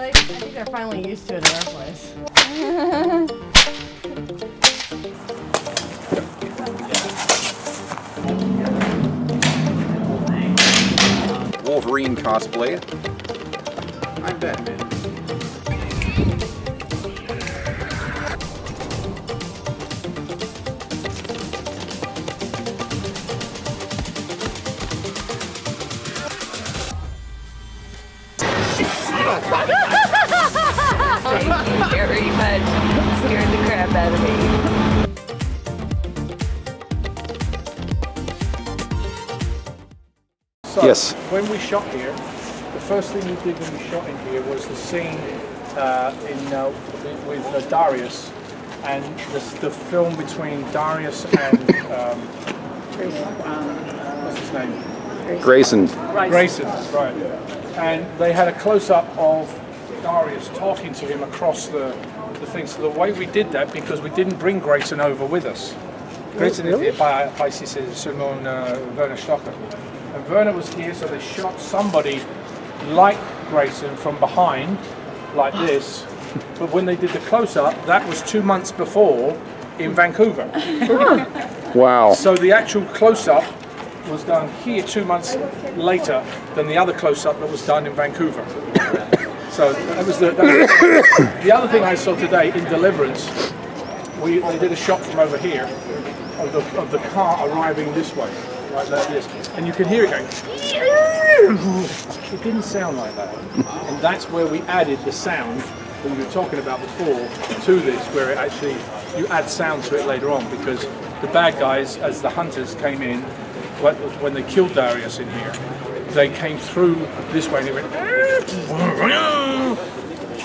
I think they're finally used to it in our place. Wolverine cosplay. I'm Batman. Thank you very much. You scared the crap out of me. So, Yes. when we shot here, the first thing we did when we shot in here was the scene with Darius, and the film between Darius and what's his name? Grayson. Grayson, right. And they had a close-up of Darius talking to him across the thing. So the way we did that, because we didn't bring Grayson over with us. Grayson n'était pas ici, c'est seulement Werner Stocker. And Werner was here, so they shot somebody like Grayson from behind, like this. But when they did the close-up, that was 2 months before in Vancouver. Wow. So the actual close-up was done here 2 months later than the other close-up that was done in Vancouver. So that was the other thing I saw today in Deliverance. They did a shot from over here of the car arriving this way, like this, and you can hear it going. It didn't sound like that, and that's where we added the sound that we were talking about before to this, where it actually you add sound to it later on, because the bad guys, as the hunters came in, when they killed Darius in here, they came through this way and it went.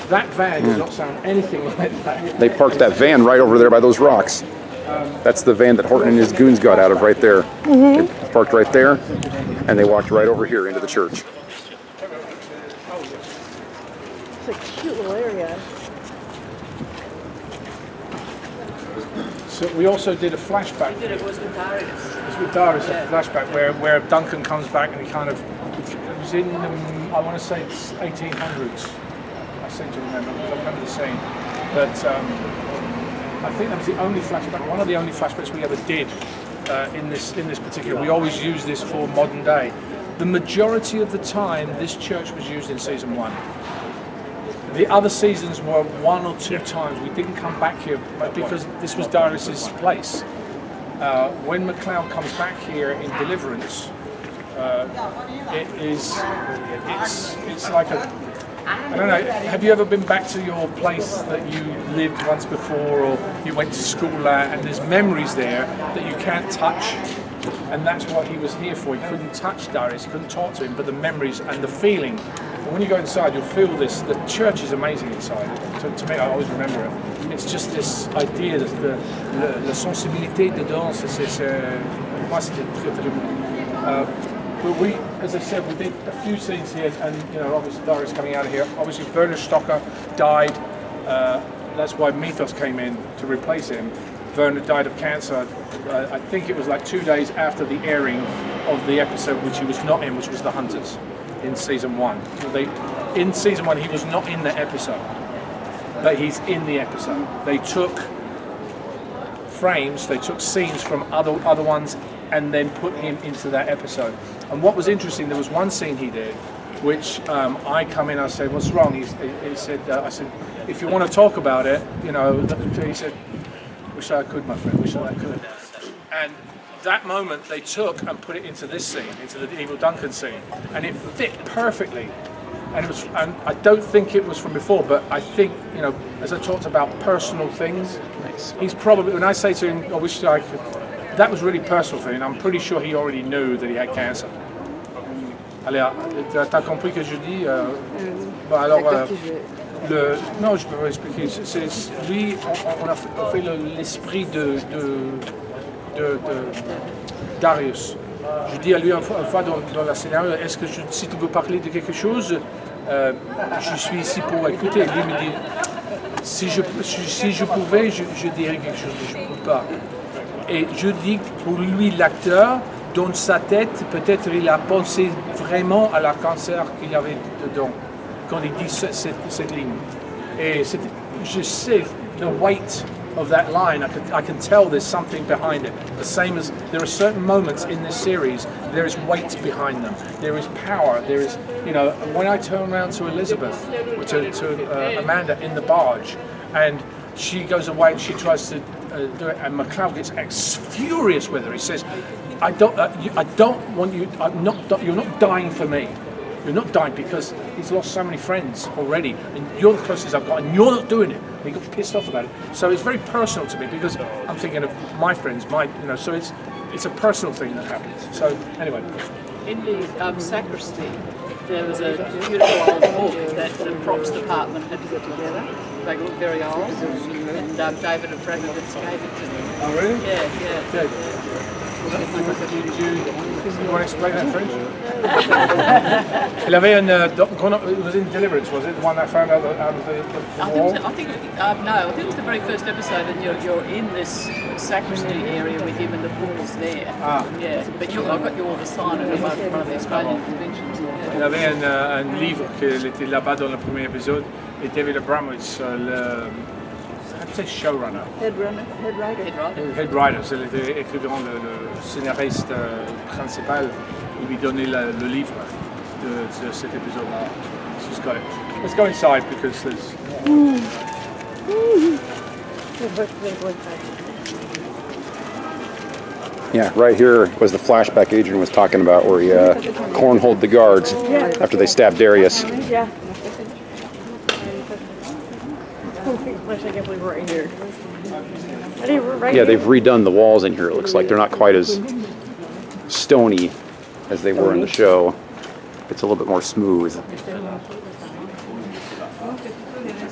That van does not sound anything like that. They parked that van right over there by those rocks. That's the van that Horton and his goons got out of right there. They parked right there, and they walked right over here into the church. It's a cute little area. So we also did a flashback. It was with Darius. It's with Darius, a flashback where Duncan comes back and he kind of, it was in, I want to say it's 1800s. I seem to remember, because I remember the scene. But I think that was the only flashback, one of the only flashbacks we ever did in this particular. We always use this for modern day. The majority of the time, this church was used in season 1. The other seasons were 1 or 2 times. We didn't come back here because this was Darius's place. When MacLeod comes back here in Deliverance, it's like a, I don't know, have you ever been back to your place that you lived once before or you went to school at, and there's memories there that you can't touch? And that's what he was here for. He couldn't touch Darius, he couldn't talk to him, but the memories and the feeling. And when you go inside, you'll feel this. The church is amazing inside. To me, I always remember it. It's just this idea, la sensibilité dedans, moi c'était très très bon. But we, as I said, we did a few scenes here, and obviously Darius coming out of here. Obviously, Werner Stocker died. That's why Mythos came in to replace him. Werner died of cancer. I think it was like 2 days after the airing of the episode, which he was not in, which was The Hunters, in season 1. In season 1, he was not in the episode, but he's in the episode. They took frames, they took scenes from other ones, and then put him into that episode. And what was interesting, there was one scene he did, which I come in, I said, "What's wrong?" He said, "I said, if you want to talk about it, he said, wish I could, my friend, wish I could." And that moment they took and put it into this scene, into the Evil Duncan scene, and it fit perfectly. And I don't think it was from before, but I think, as I talked about personal things, he's probably, when I say to him, I wish I could, that was really personal for him. I'm pretty sure he already knew that he had cancer. Allez, t'as compris que je dis alors, non, je peux pas expliquer. Lui, on a fait l'esprit de Darius. Je dis à lui une fois dans la scénario, est-ce que si tu veux parler de quelque chose, je suis ici pour écouter. Lui me dit, si je pouvais, je dirais quelque chose, mais je ne peux pas. Et je dis pour lui, l'acteur, dans sa tête, peut-être il a pensé vraiment à la cancer qu'il y avait dedans. quand il dit cette ligne. Et je sais the weight of that line. I can tell there's something behind it. The same as there are certain moments in this series, there is weight behind them. There is power. There is, when I turn around to Elizabeth, to Amanda in the barge, and she goes away and she tries to do it, and McLeod gets furious with her. He says, I don't want you. You're not dying for me. You're not dying because he's lost so many friends already, and you're the closest I've got, and you're not doing it. And he got pissed off about it. So it's very personal to me because I'm thinking of my friends, so it's a personal thing that happens. So anyway. In the sacristy, there was a beautiful old book that the props department had put together. They look very old, and David Abramovitz gave it to me. Oh really? Yeah. You want to explain that French? Il avait it was in Deliverance, was it? The one that found out of the wall? I think it was the very first episode, and you're in this sacristy area with him, and the book is there. Yeah, but I got you all to sign it at one of the Australian conventions. Il avait un livre qui était là-bas dans le premier épisode, et David Abramowitz, c'est showrunner. Head writer, c'est l'écrivain, le scénariste principal. Il lui donnait le livre de cet épisode-là. She's got it. Let's go inside because there's. Yeah, right here was the flashback Adrian was talking about, where he cornholed the guards after they stabbed Darius. Yeah. I can't believe we're right here. Yeah, they've redone the walls in here. It looks like they're not quite as stony as they were in the show. It's a little bit more smooth.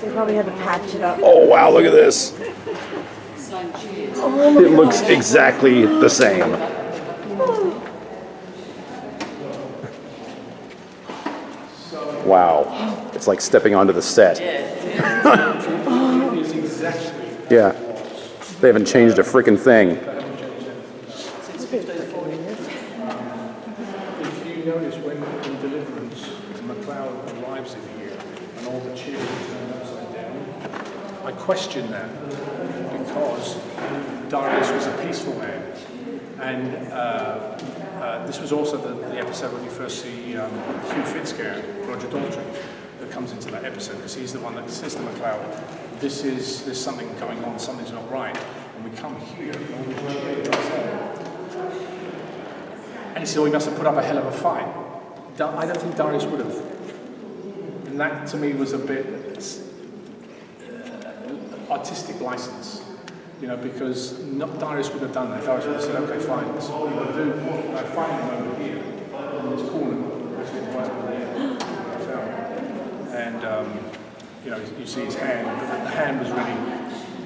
They probably had to patch it up. Oh wow, look at this. It looks exactly the same. Wow. It's like stepping onto the set. Yeah. They haven't changed a freaking thing. If you notice when in Deliverance, McLeod arrives in here and all the chairs are turned upside down, I question that because Darius was a peaceful man. And this was also the episode when you first see Hugh Fitzgerald, Roger Daltrey, that comes into that episode because he's the one that says to McLeod, there's something going on, something's not right. And we come here, and all the chairs are outside. And he said, oh, he must have put up a hell of a fight. I don't think Darius would have. And that to me was a bit artistic license, because Darius would have done that. Darius would have said, okay, fine, this is what you're going to do. I find him over here, in this corner, and you see his hand, but the hand was really,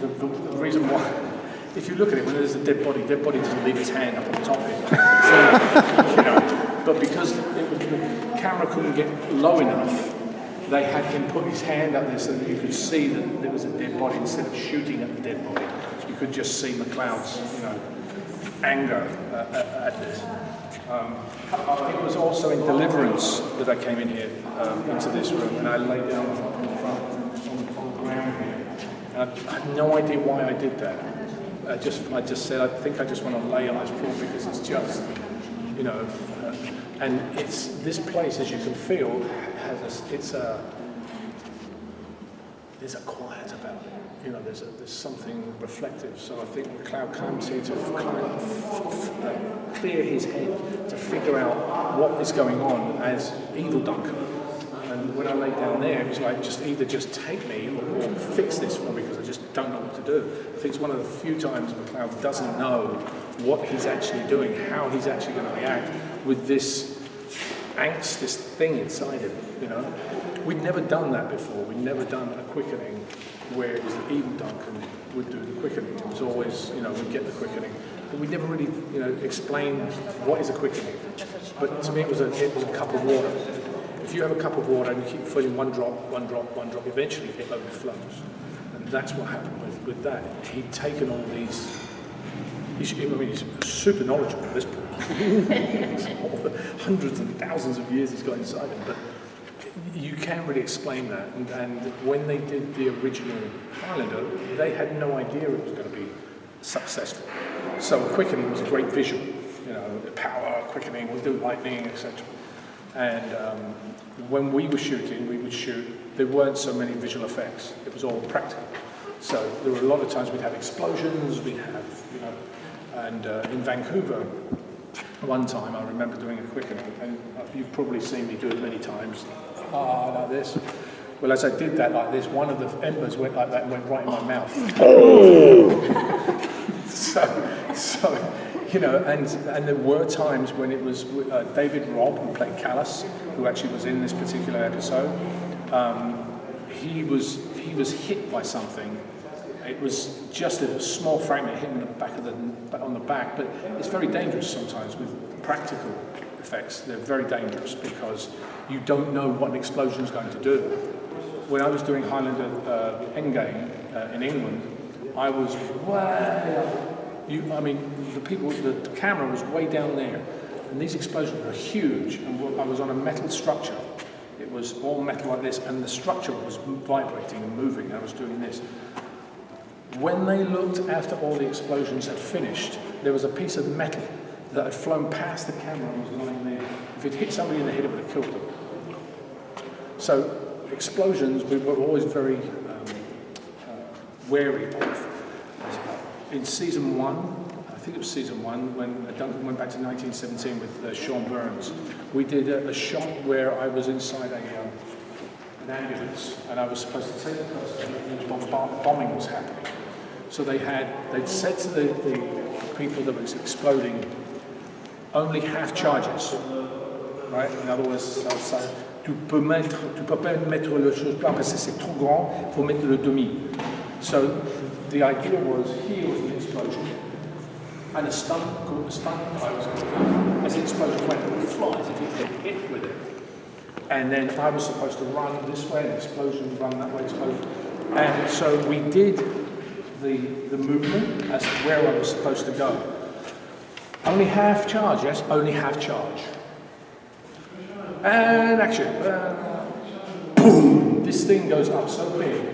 the reason why, if you look at it, when there's a dead body doesn't leave his hand up on top of it. So, but because the camera couldn't get low enough, they had him put his hand up there so that you could see that there was a dead body. Instead of shooting at the dead body, you could just see McLeod's, anger at this. It was also in Deliverance that I came in here, into this room, and I lay down on the ground here. And I have no idea why I did that. I just said, I think I just want to lay on this floor because it's just, and it's this place, as you can feel, there's a quiet about it. There's something reflective. So I think McLeod comes here to kind of clear his head, to figure out what is going on as Evil Duncan. And when I lay down there, it was like, just take me or fix this for me because I just don't know what to do. I think it's one of the few times McLeod doesn't know what he's actually doing, how he's actually going to react with this angst, this thing inside him, We'd never done that before. We'd never done a quickening where it was the Evil Duncan would do the quickening. It was always, we'd get the quickening. But we never really, explained what is a quickening. But to me, it was a cup of water. If you have a cup of water and you keep filling one drop, eventually it overflows. And that's what happened with that. He'd taken all these. He's super knowledgeable at this point. Hundreds and thousands of years he's got inside him, but You can't really explain that. And when they did the original Highlander, they had no idea it was going to be successful. So quickening was a great visual, you know, power, quickening, we'll do lightning, etc. And when we were shooting, we would shoot, there weren't so many visual effects. It was all practical. So there were a lot of times we'd have explosions, we'd have, you know, and in Vancouver, one time I remember doing a quickening, and you've probably seen me do it many times, like this. Well, as I did that like this, one of the embers went like that and went right in my mouth. so you know, and there were times when it was David Robb, who played Callus, who actually was in this particular episode. He was hit by something. It was just a small fragment hit in the back on the back, but it's very dangerous sometimes with practical effects. They're very dangerous because you don't know what an explosion is going to do. When I was doing Highlander Endgame in England, I was way up. I mean, the camera was way down there, and these explosions were huge, and I was on a metal structure. It was all metal like this, and the structure was vibrating and moving, and I was doing this. When they looked after all the explosions had finished, there was a piece of metal that had flown past the camera and was lying there. If it hit somebody in the head, it would have killed them. So explosions, we were always very wary of. In season 1, I think it was season 1, when Duncan went back to 1917 with Sean Burns, we did a shot where I was inside an ambulance, and I was supposed to take the person, and bombing was happening. So they'd said to the people that was exploding, only half charges, right? In other words, tu peux pas mettre le chose là parce que c'est trop grand, faut mettre le demi. So the idea was here was an explosion, and a stunt guy was going to go. As the explosion went, it would fly as if it had hit with it. And then I was supposed to run this way, an explosion, run that way, explosion. And so we did the movement as to where I was supposed to go. Only half charge, yes, only half charge. And action. Boom! This thing goes up so big.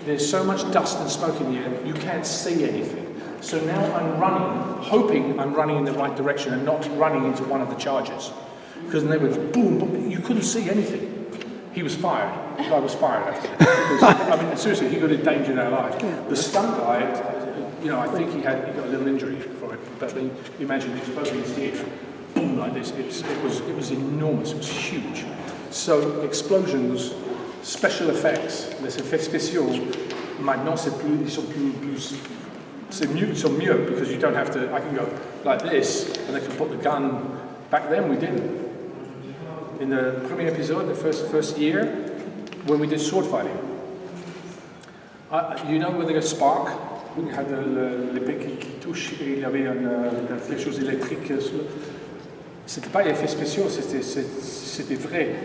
There's so much dust and smoke in the air, you can't see anything. So now I'm running, hoping I'm running in the right direction and not running into one of the charges. Because then they went boom, boom, you couldn't see anything. He was fired. The guy was fired after that. Because, I mean, seriously, he could have endangered our lives. The stunt guy, you know, I think he got a little injury for it. But you imagine the explosion is here, boom, like this. It was enormous. It was huge. So explosions, special effects, les effets spéciaux, maintenant ils sont mieux because you don't have to. I can go like this, and they can put the gun. Back then we didn't. In the premier episode, the first year, when we did sword fighting, you know when they go spark, we had l'épée qui touche et il y avait quelque chose électrique. C'était pas effets spéciaux, c'était vrai.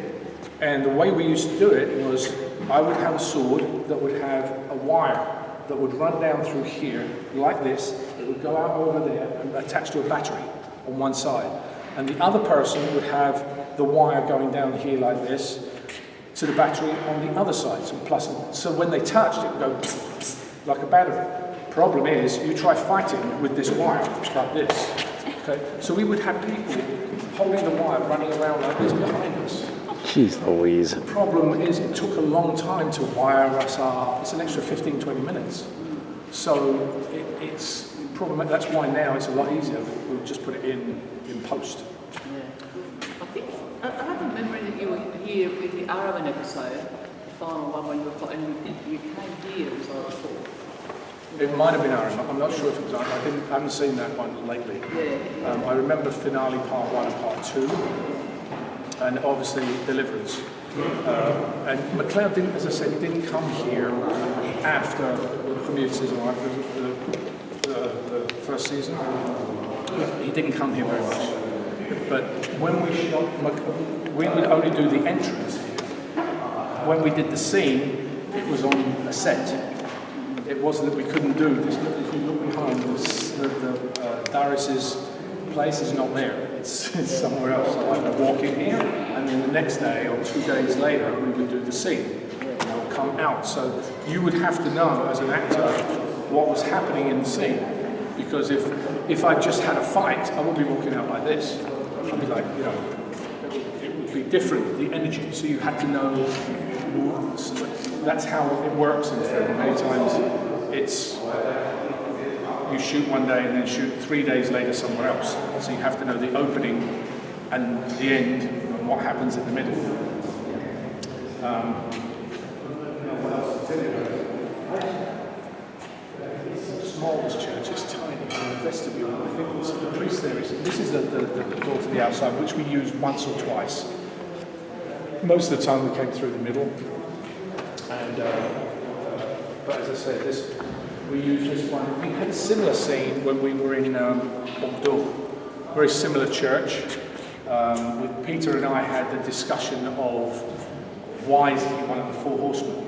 And the way we used to do it was, I would have a sword that would have a wire that would run down through here like this. It would go out over there and attach to a battery on one side. And the other person would have the wire going down here like this to the battery on the other side. So when they touched, it would go like a battery. Problem is, you try fighting with this wire like this. Okay? So we would have people holding the wire, running around like this behind us. Jeez Louise. The problem is, it took a long time to wire us up. It's an extra 15-20 minutes. So it's problematic. That's why now it's a lot easier. We'll just put it in post. Yeah. I think I have a memory that you were here with the Arwen episode, the final one when you were and you came here as I recall. It might have been Arwen. I'm not sure if it was Arwen. I haven't seen that one lately. Yeah. I remember finale part 1 and part 2, and obviously Deliverance. And McLeod didn't, as I said, didn't come here after the premiere season, or after the first season. He didn't come here very much. But when we shot, we would only do the entrance. When we did the scene, it was on a set. It wasn't that we couldn't do this. If you look behind, Darius's place is not there. it's somewhere else. So I would walk in here, and then the next day or 2 days later, we would do the scene. And I would come out. So you would have to know as an actor what was happening in the scene. Because if I just had a fight, I wouldn't be walking out like this. I'd be like, you know, it would be different, the energy. So you had to know, that's how it works in film. Many times it's, you shoot one day and then shoot 3 days later somewhere else. So you have to know the opening and the end and what happens in the middle. What else to tell you? Small, this church is tiny. In the vestibule, I think this is the priest there. This is the door to the outside, which we used once or twice. Most of the time we came through the middle. And but as I said, we used this one. We had a similar scene when we were in Bordeaux. Very similar church. With Peter and I had the discussion of why is he one of the four horsemen.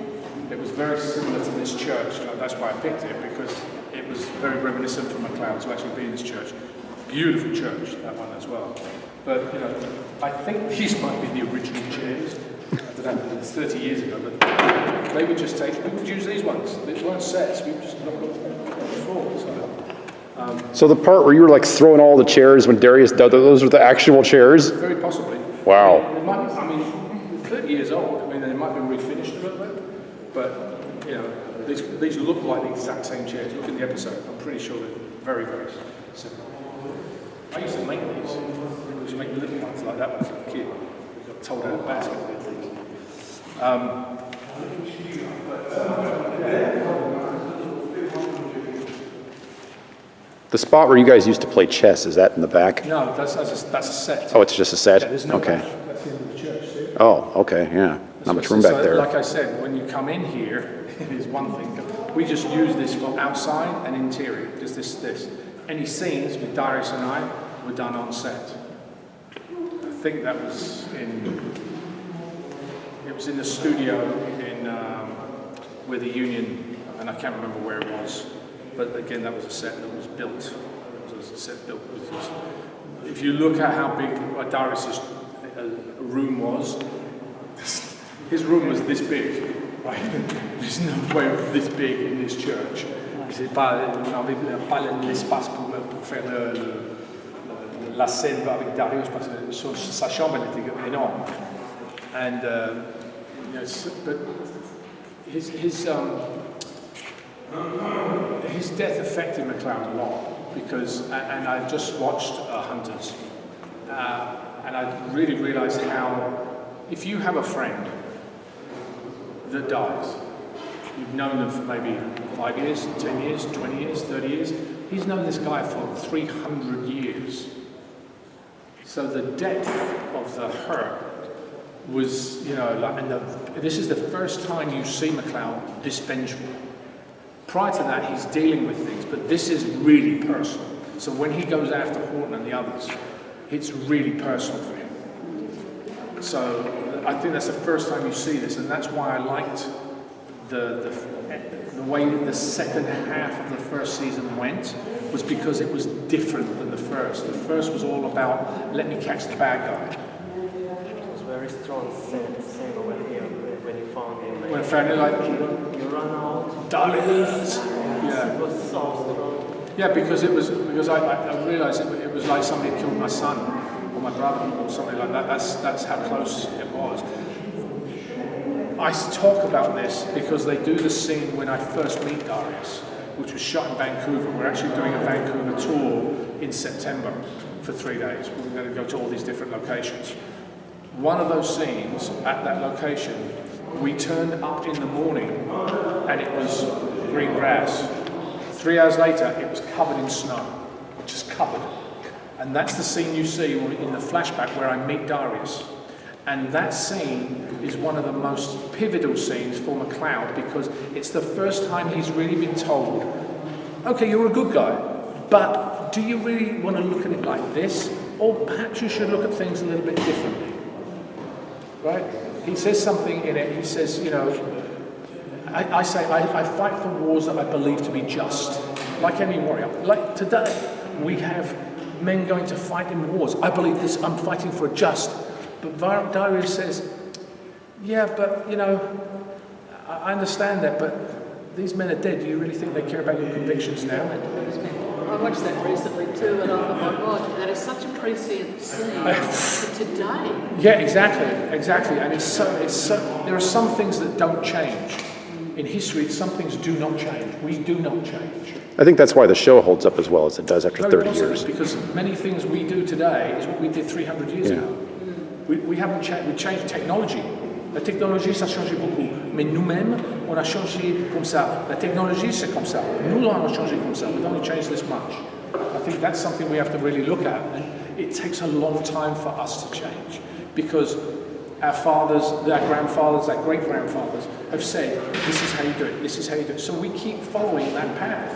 It was very similar to this church. That's why I picked it, because it was very reminiscent from McLeod to actually be in this church. Beautiful church, that one as well. But you know, I think these might be the original chairs. I don't know, it's 30 years ago, but they would just take. We would use these ones. They weren't sets. We would just knock them on the floor. So the part where you were like throwing all the chairs when Darius did those were the actual chairs? Very possibly. Wow. They might, I mean, 30 years old. I mean, they might have been refinished a little bit, but you know, these look like the exact same chairs. Look at the episode. I'm pretty sure they're very, very similar. I used to make these. I used to make little ones like that when I was a kid. We got told how to basket, I think. The spot where you guys used to play chess, is that in the back? No, that's a set. Oh, it's just a set? Yeah, there's no okay. back. That's the end of the church, see? Oh, okay, yeah. Not much room back there. Like I said, when you come in here, it is one thing. We just use this for outside and interior, just this. Any scenes with Darius and I were done on set. I think that was in the studio in with the Union, and I can't remember where it was. But again, that was a set that was built. It was a set built. If you look at how big Darius's room was, his room was this big. Right? There's no way this big in this church. C'est pas l'espace pour faire la scène avec Darius parce que sa chambre était énorme. And but his death affected McLeod a lot because, and I just watched Hunters, and I really realized how, if you have a friend that dies, you've known them for maybe 5 years, 10 years, 20 years, 30 years, he's known this guy for 300 years. So the depth of the hurt was, you know, like, and this is the first time you see McLeod this vengeful. Prior to that, he's dealing with things, but this is really personal. So when he goes after Horton and the others, it's really personal for him. So I think that's the first time you see this, and that's why I liked the way the second half of the first season went, was because it was different than the first. The first was all about, let me catch the bad guy. It was very strong scene when you found him. When I found it, like, you run out. Darius! Yeah. It was so strong. Yeah, because I realised it was like somebody had killed my son or my brother or something like that. That's how close it was. I talk about this because they do the scene when I first meet Darius, which was shot in Vancouver. We're actually doing a Vancouver tour in September for 3 days. We're going to go to all these different locations. One of those scenes at that location, we turned up in the morning and it was green grass. 3 hours later, it was covered in snow, just covered. And that's the scene you see in the flashback where I meet Darius. And that scene is one of the most pivotal scenes for McLeod because it's the first time he's really been told, okay, you're a good guy, but do you really want to look at it like this? Or perhaps you should look at things a little bit differently, right? He says something in it, he says, you know, I say, I fight for wars that I believe to be just, like any warrior. Like today, we have men going to fight in wars. I believe this, I'm fighting for a just. But Darius says, yeah, but, you know, I understand that, but these men are dead. Do you really think they care about your convictions now? I watched that recently too, and I thought, my God, that is such a prescient scene for today. Yeah, exactly. And it's so. There are some things that don't change. In history, some things do not change. We do not change. I think that's why the show holds up as well as it does after Very 30 years. Because many things we do today is what we did 300 years ago. We haven't changed. We changed technology. La technologie, ça a changé beaucoup. Mais nous-mêmes, on a changé comme ça. La technologie, c'est comme ça. Nous, on a changé comme ça. We've only changed this much. I think that's something we have to really look at. And it takes a long time for us to change. Because our fathers, our grandfathers, our great-grandfathers have said, this is how you do it, this is how you do it. So we keep following that path.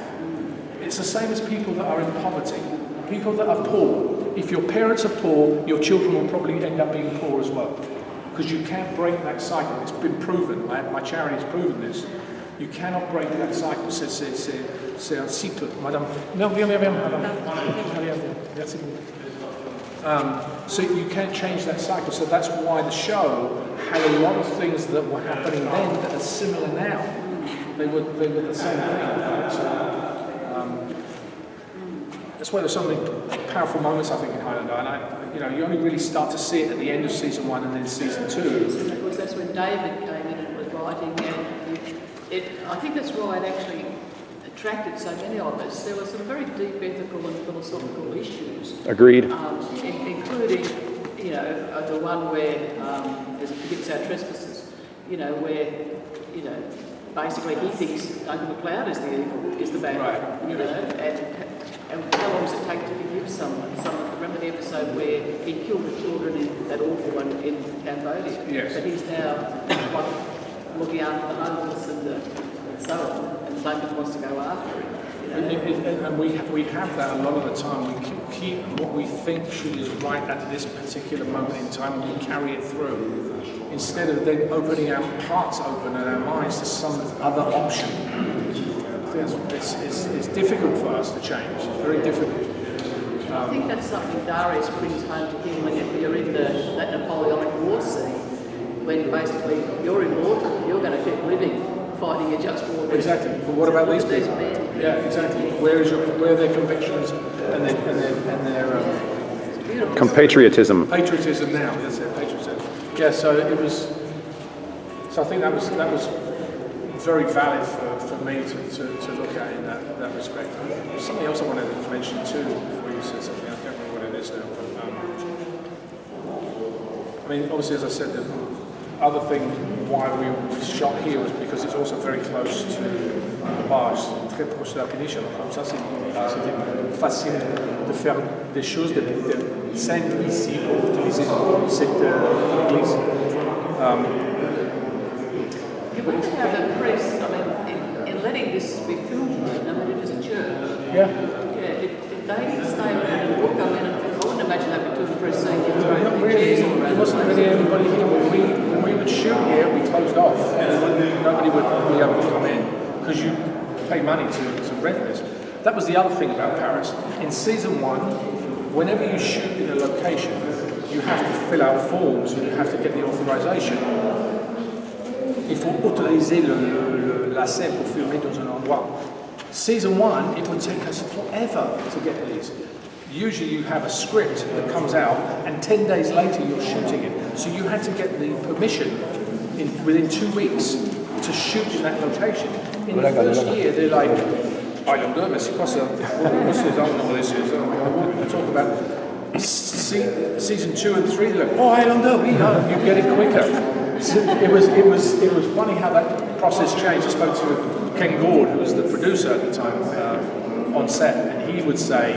It's the same as people that are in poverty. People that are poor. If your parents are poor, your children will probably end up being poor as well. Because you can't break that cycle. It's been proven. My charity has proven this. You cannot break that cycle. C'est un cycle. Madame. Non, viens, madame. Merci. So you can't change that cycle. So that's why the show had a lot of things that were happening then that are similar now. They were the same thing. Right? So, that's why there's so many powerful moments, I think, in Highlander. And you only really start to see it at the end of season 1 and then season 2. Of course, that's when David came in and was writing, and I think that's why it actually attracted so many of us. There were some very deep ethical and philosophical issues. Agreed. Including, the one where there's forgives our trespasses. Where basically he thinks Duncan MacLeod is the evil, is the bad right. one. And how long does it take to forgive someone? Remember the episode where he killed the children in that awful one in Cambodia? Yes. But he's now looking after the homeless and so on, and Duncan wants to go after him. And we have that a lot of the time. We keep what we think is right at this particular moment in time, and we carry it through. Instead of then opening our hearts open and our minds to some other option. It's difficult for us to change. It's very difficult. I think that's something Darius brings home to him when you're in that Napoleonic War scene, when basically you're immortal, you're going to keep living, fighting a just war. Exactly. But what about these people? Yeah, exactly. Where are their convictions and their compatriotism? Patriotism now. That's it. Patriotism. Yeah. So it was. So I think that was very valid for me to look at in that respect. There's something else I wanted to mention too before you said something. I can't remember what it is now. But, obviously, as I said, the other thing why we shot here was because it's also very close to the barge. Très proche de la péniche. Comme ça, c'était facile de faire des choses, de scènes ici pour utiliser cette église. You would also have the press, in letting this be filmed, it is a church. Yeah. Yeah, if they stay around and look, I wouldn't imagine they'd be doing press saying Not really. There wasn't really anybody here. When we would shoot here, we closed off. Nobody would be able to come in because you pay money to rent this. That was the other thing about Paris. In season 1, whenever you shoot in a location, you have to fill out forms and you have to get the authorization. Il faut autoriser la scène pour filmer dans un endroit. Season 1, it would take us forever to get these. Usually you have a script that comes out and 10 days later you're shooting it. So you had to get the permission within 2 weeks to shoot in that location. In the first year, they're like, Highlander, mais c'est quoi ça? I talk about season 2 and 3, they're like, oh, Highlander, we know, you get it quicker. So it was funny how that process changed. I spoke to Ken Gord, who was the producer at the time, on set, and he would say,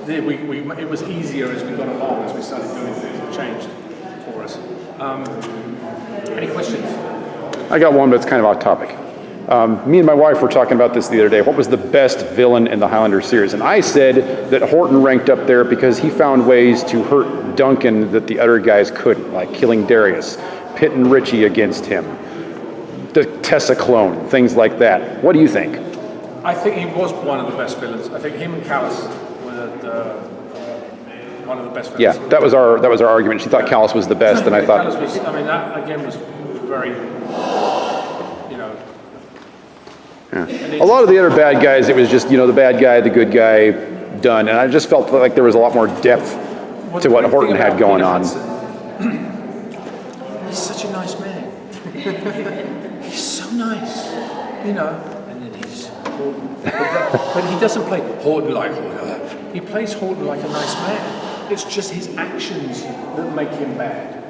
it was easier as we got along, as we started doing things. It changed for us. Any questions? I got one, but it's kind of off topic. Me and my wife were talking about this the other day. What was the best villain in the Highlander series? And I said that Horton ranked up there because he found ways to hurt Duncan that the other guys couldn't, like killing Darius, pitting Richie against him, the Tessa clone, things like that. What do you think? I think he was one of the best villains. I think him and Callus were one of the best. Yeah, that was our argument. She thought Callus was the best, and I thought. Callus was, I mean, that again was very, you know. Yeah. A lot of the other bad guys, it was just the bad guy, the good guy, done, and I just felt like there was a lot more depth to what Horton had going on. He's such a nice man. He's so nice, and then he's Horton. But he doesn't play Horton like Horton. He plays Horton like a nice man. It's just his actions that make him bad.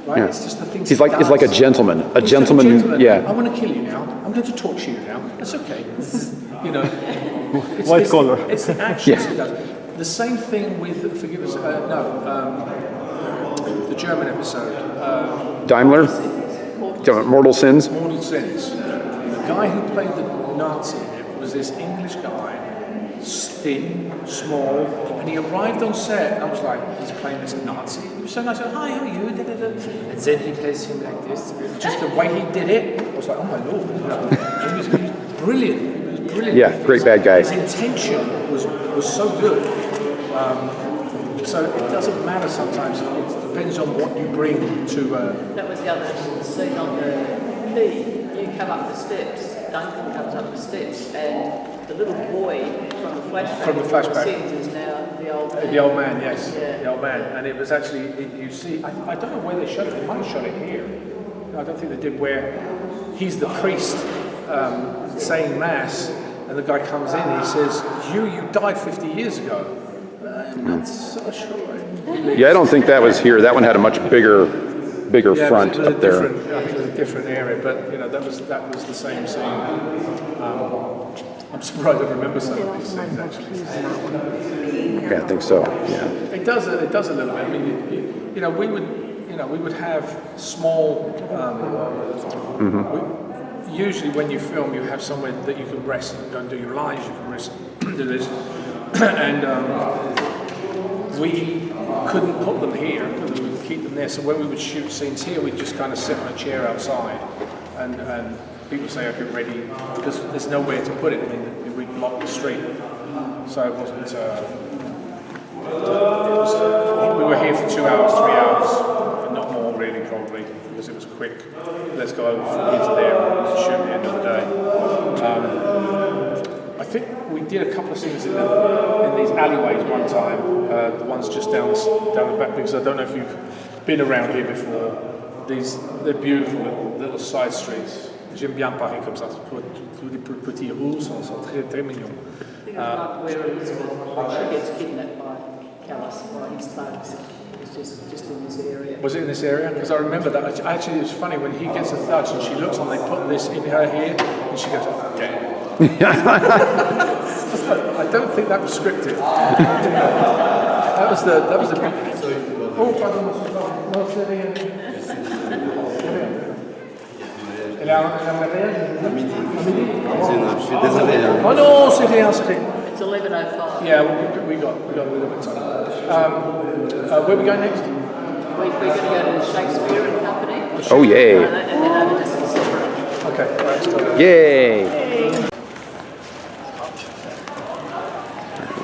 Right? Yeah. It's just the things He's like a gentleman. A gentleman. Yeah. I want to kill you now. I'm going to torture you now. That's okay. It's, White collar. It's the actions he does. The same thing with forgive us. The German episode. Daimler. Mortal Sins. Mortal Sins. The guy who played the Nazi in it was this English guy, thin, small, and he arrived on set, and I was like, he's playing this Nazi. He was so nice, hi, how are you? Da, da, da. And then he plays him like this. Just the way he did it, I was like, oh my lord. He was brilliant. It was brilliant. Yeah, great bad guy. His intention was so good. So it doesn't matter sometimes. It depends on what you bring to. That was the other scene on the P. You come up the steps, Duncan comes up the steps, and the little boy from the flashback scenes is now the old man. The old man, yes. Yeah. The old man. And it was actually, you see, I don't know where they shot it. They might have shot it here. No, I don't think they did, where he's the priest saying mass, and the guy comes in and he says, you died 50 years ago. I'm not so sure. Yeah, I don't think that was here. That one had a much bigger front it was up there. I think it was a different area, but that was the same scene. I'm surprised I remember some of these scenes actually. Yeah, I think so. Yeah. It does a little bit. I mean, we would have small. Usually, when you film, you have somewhere that you can rest and go and do your lines. You can rest, do this, and we couldn't put them here. We would keep them there. So when we would shoot scenes here, we'd just kind of sit on a chair outside, and people say, "Okay, ready," because there's nowhere to put it. I mean, we'd block the street, so it wasn't. We were here for 2 hours, 3 hours, but not more really, probably, because it was quick. Let's go over from here to there and shoot at the end of the day. I think we did a couple of scenes in these alleyways one time. The ones just down the back, because I don't know if you've been around here before. They're beautiful little side streets. J'aime bien Paris comme ça. Tous les petits rues sont très très mignons. I think it's like where Elizabeth she gets kidnapped by Callus, by his thugs. It's just in this area. Was it in this area? Because I remember that. Actually, it's funny when he gets a thugs and she looks and they put this in her here and she goes, oh, damn. I don't think that was scripted. that was the big. Oh, pardon. No, c'est rien. Elle a à midi. Je suis désolé. Oh non, c'est rien, c'est rien. It's 11:05. Yeah, we got a little bit of time. Where are we going next? We're going to go to the Shakespeare and Company. Oh yay! And then over to St. Okay, right, let's go. Yay!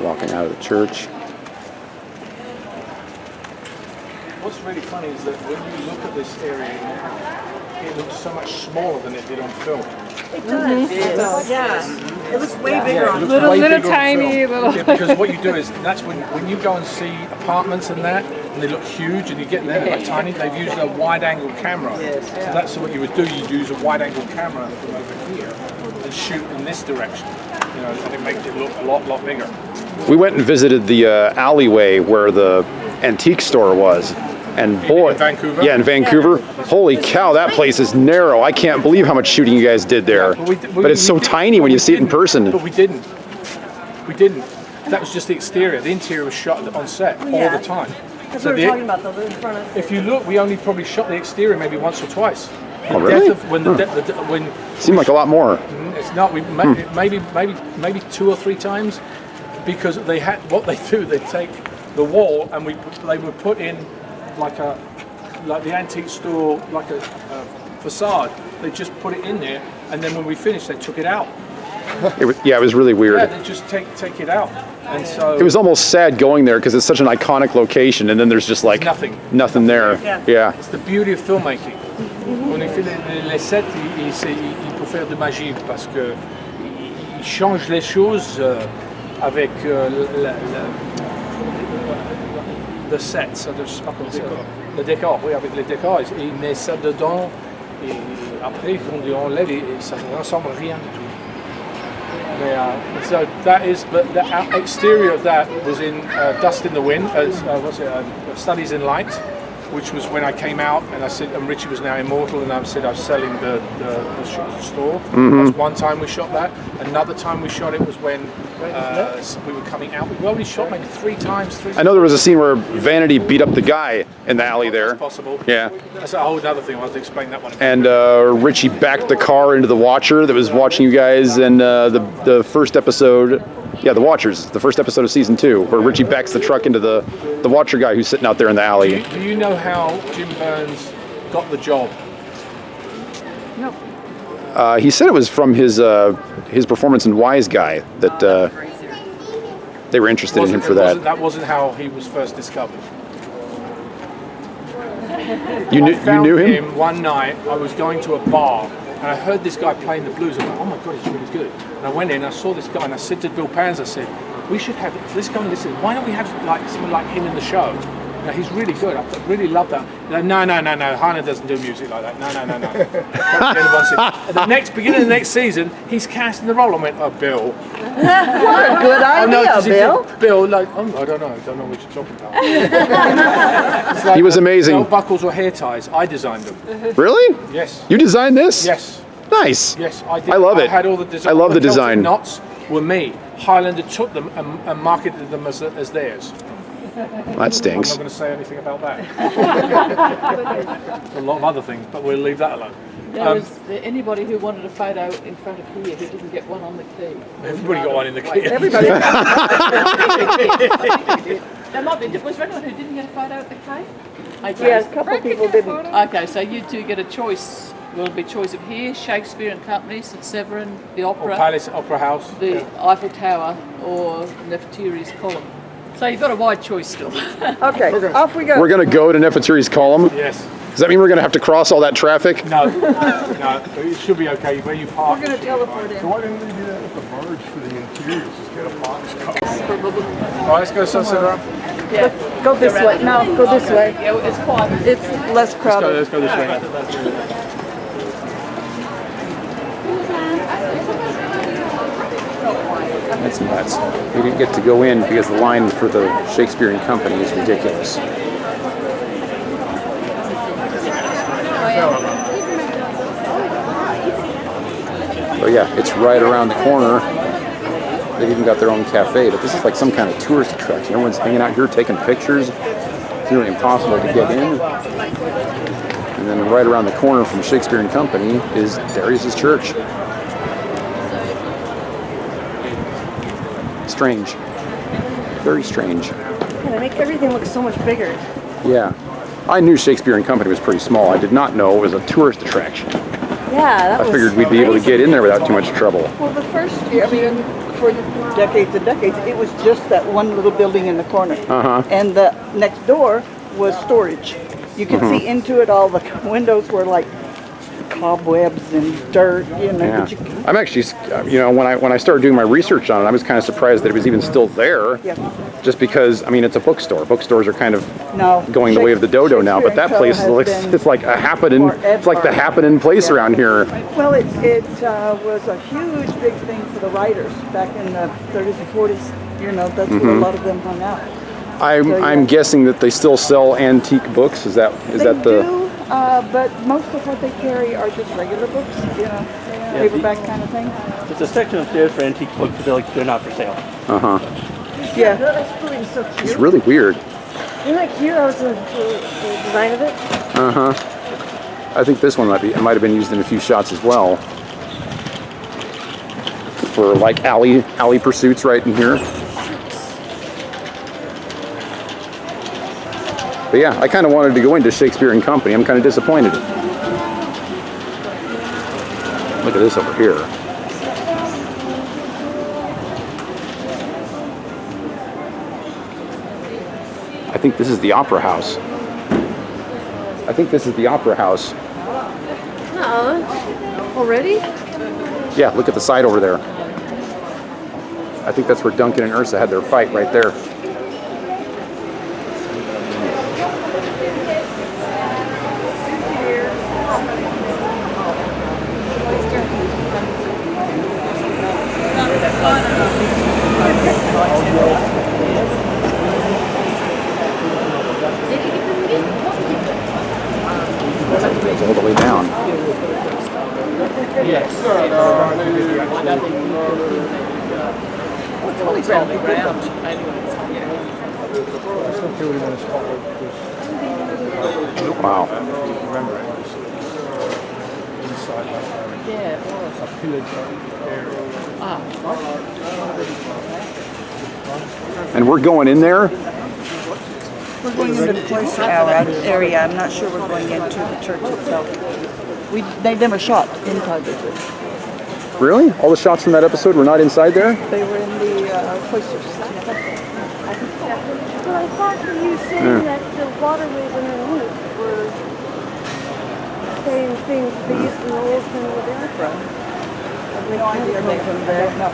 Walking out of the church. What's really funny is that when you look at this area now, it looks so much smaller than it did on film. It does. Yeah. It looks way bigger on Little tiny, little. Yeah, because what you do is, that's when you go and see apartments and that, and they look huge, and you get in there, they're like tiny, they've used a wide-angle camera. Yes. So that's what you would do, you'd use a wide-angle camera from over here and shoot in this direction. And it makes it look a lot bigger. We went and visited the alleyway where the antique store was. And boy, in Vancouver? Yeah, in Vancouver. Holy cow, that place is narrow. I can't believe how much shooting you guys did there. But it's so tiny when you see it in person. But we didn't. That was just the exterior. The interior was shot on set all the time. Because we were talking about the in front of. If you look, we only probably shot the exterior maybe once or twice. Oh, really? When seemed like a lot more. it's not. We maybe 2 or 3 times, because they had what they do. They take the wall and they would put in like the antique store, like a facade. They just put it in there, and then when we finished, they took it out. It was really weird. Yeah, they just take it out, and so It was almost sad going there because it's such an iconic location, and then there's just like nothing there. Yeah. It's the beauty of filmmaking. On a fait les sets, il peut faire de magie parce que il change les choses avec le set, ça je sais pas comment ça. Le décor, oui, avec les décors, il met ça dedans et après quand on enlève, ça ne ressemble à rien du tout. So that is, but the exterior of that was in Dust in the Wind, Studies in Light, which was when I came out and I said, and Richie was now immortal, and I said I was selling the store. That's one time we shot that. Another time we shot it was when we were coming out. We only shot maybe three times. I know there was a scene where Vanity beat up the guy in the alley there. That's possible. Yeah. That's a whole other thing. I'll have to explain that one. And Richie backed the car into the Watcher that was watching you guys in the first episode. Yeah, the Watchers, the first episode of season 2, where Richie backs the truck into the Watcher guy who's sitting out there in the alley. Do you know how Jim Burns got the job? No. He said it was from his performance in Wise Guy that they were interested in him for that. That wasn't how he was first discovered. You knew him? him one night. I was going to a bar and I heard this guy playing the blues. I'm like, oh my god, he's really good. And I went in, I saw this guy, and I said to Bill Pans, I said, we should have, let's go and listen. Why don't we have like someone like him in the show? Now, he's really good. I really love that. Like, no. Highlander doesn't do music like that. No. At the beginning of the next season, he's casting the role. I went, oh, Bill. What a good idea, Bill. Bill, like, oh, I don't know what you're talking about. It's like, He was amazing. Belt buckles or hair ties. I designed them. Really? Yes. You designed this? Yes. Nice. Yes, I did. I love it. I had all the design. I love the belts design. and knots were me. Highlander took them and marketed them as theirs. That I'm stinks. not going to say anything about that. A lot of other things, but we'll leave that alone. There was anybody who wanted a photo in front of here who didn't get one on the key. Everybody got one in the key. Everybody. There might be. Was there anyone who didn't get a photo at the key? Okay. Yeah, a couple people didn't. Okay, so you two get a choice. Will be choice of here, Shakespeare and Company, St Severin, the Or Opera, Palace Opera House. the Eiffel Tower, or Nefertiti's column. So you've got a wide choice still. Okay, off we go. We're going to go to Nefertiti's column. Yes. Does that mean we're going to have to cross all that traffic? No. It should be okay where you park. We're going to teleport in. Why didn't they do that with the barge for the interiors? Just get a box car. All right, let's go Sunset Road. Yeah. Go this way. No, go this way. Yeah, it's quiet. It's less crowded. Let's go this way. That's nuts. We didn't get to go in because the line for the Shakespeare and Company is ridiculous. But yeah, it's right around the corner. They've even got their own cafe, but this is like some kind of tourist attraction. Everyone's hanging out here taking pictures. It's nearly impossible to get in. And then right around the corner from Shakespeare and Company is Darius's church. Strange. Very strange. Yeah, they make everything look so much bigger. Yeah. I knew Shakespeare and Company was pretty small. I did not know it was a tourist attraction. Yeah, I figured we'd be able to get in there without too much trouble. Well, the first year, I mean, for decades and decades, it was just that one little building in the corner. And the next door was storage. You could see into it. All the windows were like cobwebs and dirt, you know. Yeah. But you, I'm actually, when I started doing my research on it, I was kind of surprised that it was even still there. Yeah. Just because, I mean, it's a bookstore. Bookstores are kind of no, going the way of the dodo now, but that Shakespeare place and Co. looks, has been it's like a happening, it's like the happening place around here. well, it was a huge big thing for the writers back in the 30s and 40s. You know, that's where a lot of them hung out. I'm guessing that they still sell antique books. Is that They the? do, but most of what they carry are just regular books, you know, paperback kind of thing. There's a section upstairs for antique books, but they're not for sale. Yeah. That's really so cute. It's really weird. Isn't that cute? I was the design of it. I think this one might have been used in a few shots as well. For like alley pursuits right in here. But yeah, I kind of wanted to go into Shakespeare and Company. I'm kind of disappointed. Look at this over here. think this is the Opera House. I think this is the Opera House. No. Already? Yeah, look at the side over there. I think that's where Duncan and Ursa had their fight right there. It's all the way down. Wow. Remember, it was inside that area. Yeah, it was. A pillaged area. And we're going in there? We're going into the cloister area. I'm not sure we're going into the church itself. They never shot inside the church. Really? All the shots from that episode were not inside there? They were in the cloisters. Well, I thought that you said that the waterways underneath were the same things that they used in the old film with Erica. No idea they from there. No.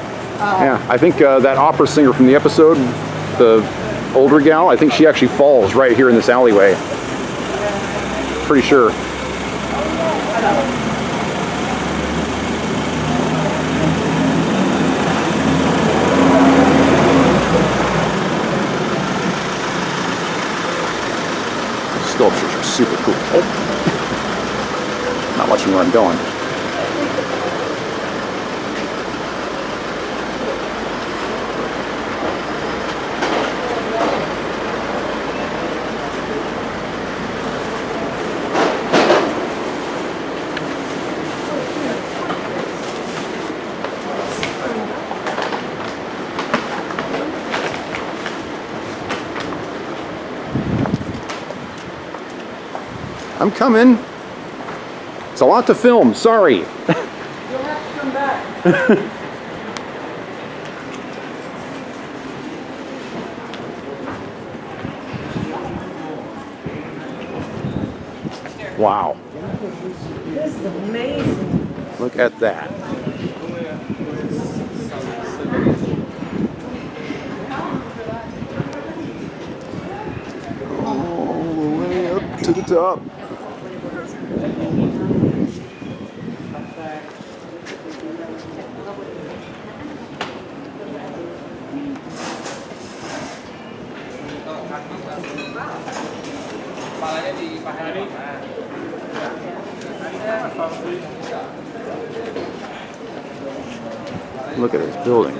Yeah, I think that opera singer from the episode, the older gal, I think she actually falls right here in this alleyway. Pretty sure. Sculptures are super cool. Oh. Not watching where I'm going. I'm coming. It's a lot to film, sorry. You'll have to come back. Wow. This is amazing. Look at that. All the way up to the top. Look at this building.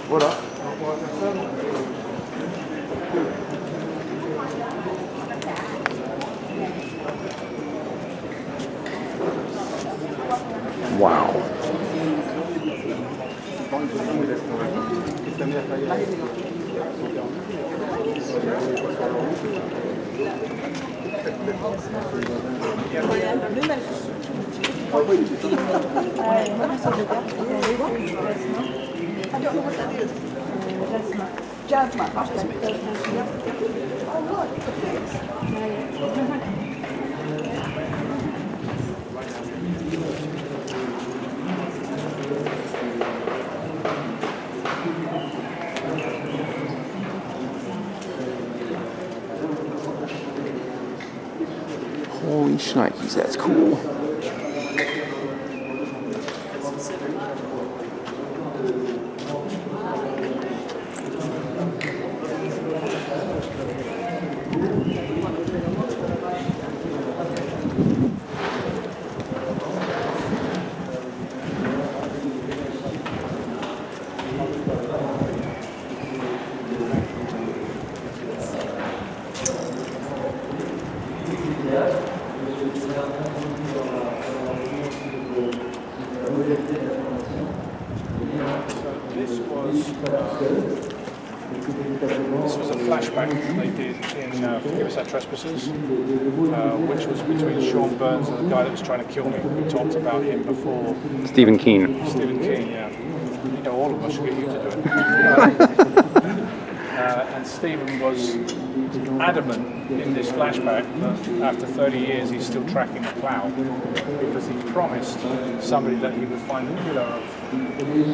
What up? Wow. I don't know what that is. Jasmine. Oh, look, the figs. Holy shnikes, that's cool. this was a flashback that they did in Forgive Us Our Trespasses, which was between Sean Burns and the guy that was trying to kill me. We talked about him before. Stephen Keen. Stephen King, yeah. You know, all of us should get you to do it. And Stephen was adamant in this flashback that after 30 years he's still tracking the plough because he promised somebody that he would find the killer of,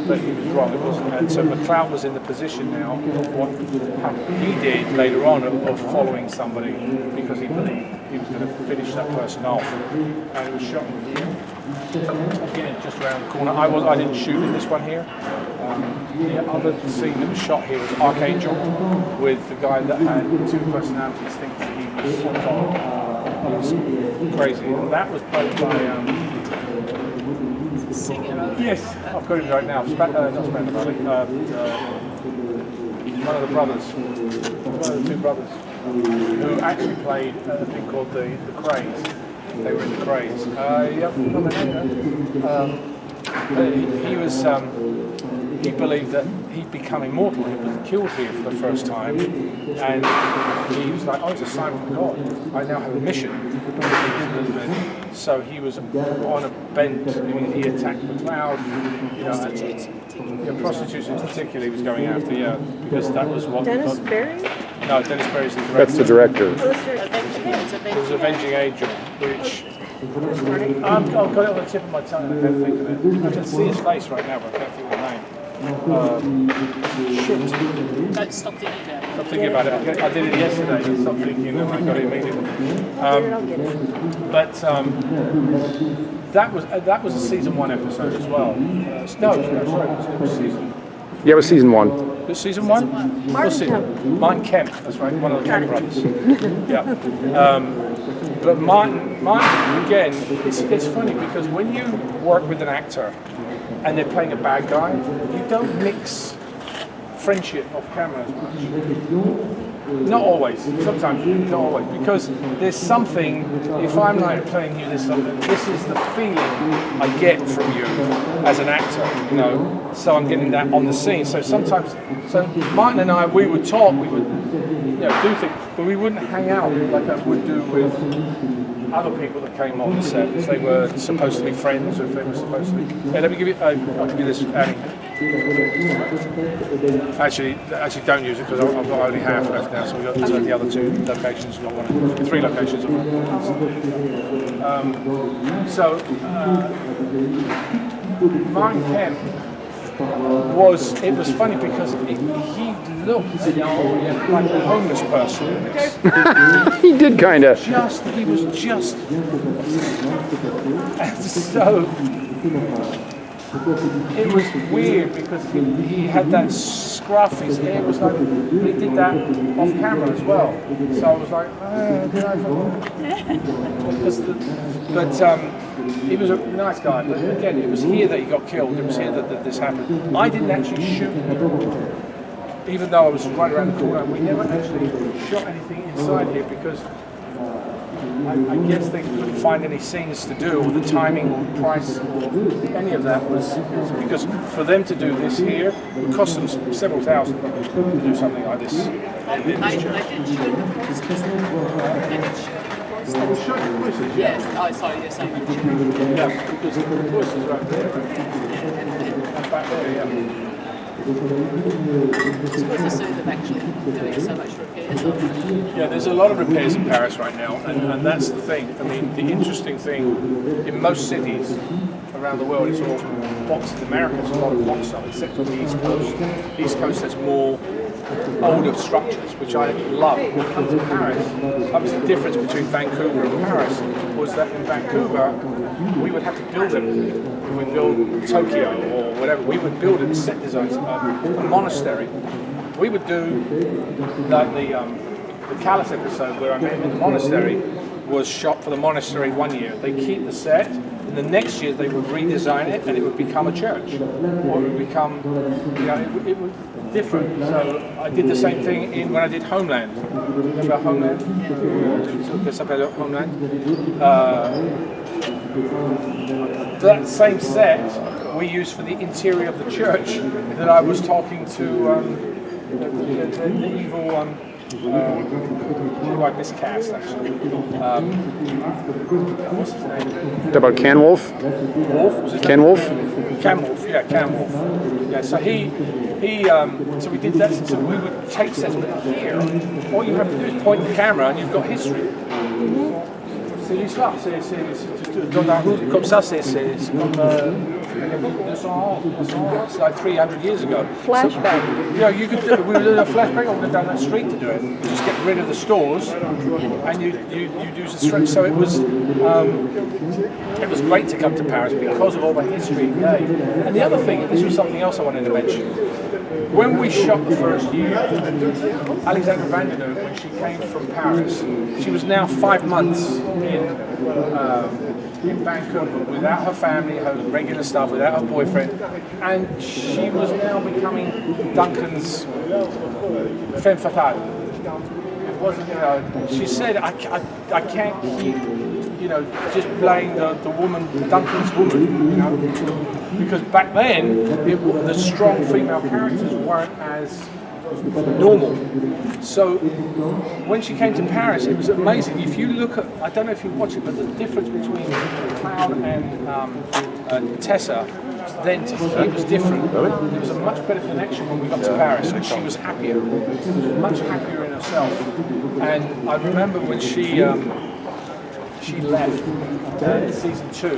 but he was wrong. It wasn't. And so McLeod was in the position now of what he did later on of following somebody because he believed he was going to finish that person off, and it was shot again just around the corner. I didn't shoot in this one here. The other scene that was shot here was Archangel with the guy that had two personalities thinking he was followed. It was crazy. And that was played by yes, I've got it right now. Not Spandau Ballet. One of the brothers, one of the two brothers, who actually played a thing called the Craze. They were in the Craze. Yep, he was. He believed that he'd become immortal. He was killed here for the first time, and he was like, "Oh, it's a sign from God. I now have a mission." So he was on a bent. I mean, he attacked McLeod. You know, prostitutes in particular, he was going after. Yeah, because that was what. Dennis Barry? No, Dennis Barry's the director. That's the director. It was Avenging Angel, which. I've got it on the tip of my tongue and I can't think of it. I can see his face right now, but I can't think of the name. Don't stop thinking about it. Stop thinking about it. I did it yesterday. Stop thinking and I got it immediately. But that was a season 1 episode as well. It was season. Yeah, it was season 1. It was season 1? Martin Kemp, that's right, one of the Kemp brothers. Yeah. But Martin, again, it's funny because when you work with an actor and they're playing a bad guy, you don't mix friendship off camera as much. Not always, sometimes, not always, because there's something, if I'm like playing you, there's something, this is the feeling I get from you as an actor, you know, so I'm getting that on the scene. So sometimes, Martin and I, we would talk, we would, you know, do things, but we wouldn't hang out like I would do with other people that came on the set, if they were supposed to be friends or if they were supposed to be. Hey, let me give you, I'll give you this, Annie. Actually, don't use it because I've got only half left now, so we've got the other 2 locations, not 1, 3 locations. Martin Kemp it was funny because he looked like a homeless person in this. He did kind of. He was just, and so it was weird because he had that scruff, his hair was like, he did that off camera as well. So I was like, did I he was a nice guy, but again, it was here that he got killed, it was here that this happened. I didn't actually shoot him, even though I was right around the corner. We never actually shot anything inside here because I guess they couldn't find any scenes to do, or the timing or the price, any of that was because for them to do this here would cost them several thousand to do something like this. I did shoot the posters. I was showing the voices, yeah. Oh, sorry, you're saying yeah, because the voice is right there. And back there, yeah. It's good to see them actually doing so much repairs. Yeah, there's a lot of repairs in Paris right now, and that's the thing. I mean, the interesting thing, in most cities around the world, it's all box. In America, there's a lot of box stuff, except on the East Coast. East Coast, there's more older structures, which I love. When it comes to Paris, that was the difference between Vancouver and Paris, was that in Vancouver, we would have to build everything. We build Tokyo or whatever, we would build it, set designs, a monastery. We would do, like the Callis episode where I met him in the monastery, was shot for the monastery 1 year. They keep the set, and the next year they would redesign it and it would become a church. Or it would become, you know, it was different. So I did the same thing when I did Homeland. Remember Homeland? Homeland? That same set we used for the interior of the church that I was talking to the evil one. Who I miscast actually. What's his name? Talk about Can Wolf? Wolf? Was his Can name? Wolf? Cam Wolf, yeah, Cam Wolf. Yeah, so so we did that. So we would take sets, but here, all you have to do is point the camera and you've got history. C'est l'histoire, c'est dans la route comme ça, c'est comme 200, it's like 300 years ago. Flashback. So, you could we were doing a flashback or we down that street to do it. You just get rid of the stores and you do the street. So it was great to come to Paris because of all the history it gave. And the other thing, this was something else I wanted to mention. When we shot the first year, Alexandra Vandenberg, when she came from Paris, she was now 5 months in Vancouver without her family, her regular stuff, without her boyfriend, and she was now becoming Duncan's femme fatale. It wasn't, she said, I can't keep, just playing the woman, Duncan's woman, because back then, the strong female characters weren't as normal. So when she came to Paris, it was amazing. If you look at, I don't know if you watch it, but the difference between Cloud and Tessa then to here was different. There was a much better connection when we got to Paris, and she was happier, much happier in herself. And I remember when she left in season 2,